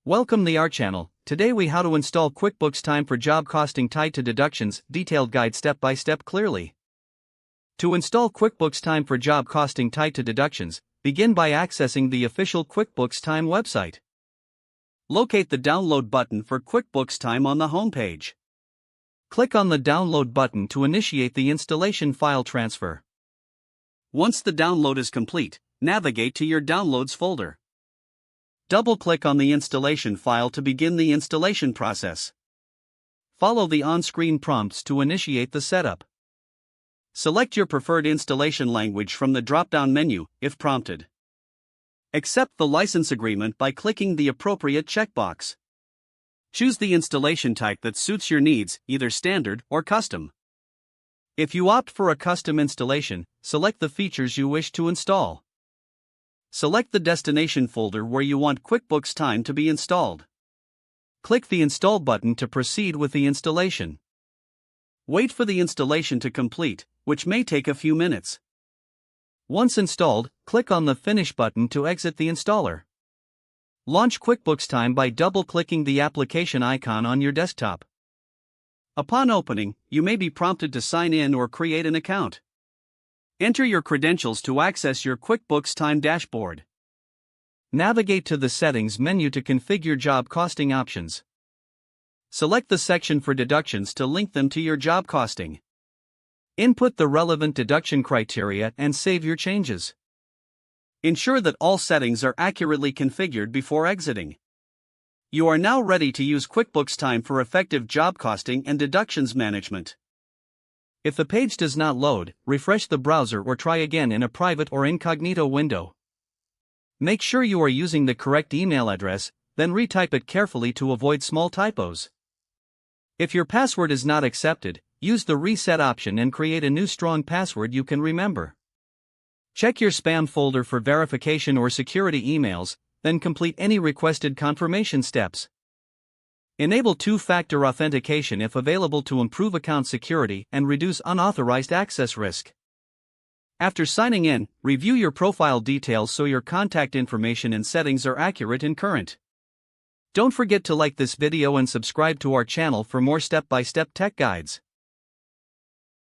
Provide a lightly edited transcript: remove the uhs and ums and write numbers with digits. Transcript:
Welcome to our channel. Today we how to install QuickBooks Time for job costing tied to deductions, detailed guide step by step clearly. To install QuickBooks Time for job costing tied to deductions, begin by accessing the official QuickBooks Time website. Locate the download button for QuickBooks Time on the homepage. Click on the download button to initiate the installation file transfer. Once the download is complete, navigate to your Downloads folder. Double-click on the installation file to begin the installation process. Follow the on-screen prompts to initiate the setup. Select your preferred installation language from the drop-down menu, if prompted. Accept the license agreement by clicking the appropriate checkbox. Choose the installation type that suits your needs, either standard or custom. If you opt for a custom installation, select the features you wish to install. Select the destination folder where you want QuickBooks Time to be installed. Click the Install button to proceed with the installation. Wait for the installation to complete, which may take a few minutes. Once installed, click on the Finish button to exit the installer. Launch QuickBooks Time by double-clicking the application icon on your desktop. Upon opening, you may be prompted to sign in or create an account. Enter your credentials to access your QuickBooks Time dashboard. Navigate to the Settings menu to configure job costing options. Select the section for deductions to link them to your job costing. Input the relevant deduction criteria and save your changes. Ensure that all settings are accurately configured before exiting. You are now ready to use QuickBooks Time for effective job costing and deductions management. If the page does not load, refresh the browser or try again in a private or incognito window. Make sure you are using the correct email address, then retype it carefully to avoid small typos. If your password is not accepted, use the reset option and create a new strong password you can remember. Check your spam folder for verification or security emails, then complete any requested confirmation steps. Enable two-factor authentication if available to improve account security and reduce unauthorized access risk. After signing in, review your profile details so your contact information and settings are accurate and current. Don't forget to like this video and subscribe to our channel for more step-by-step tech guides.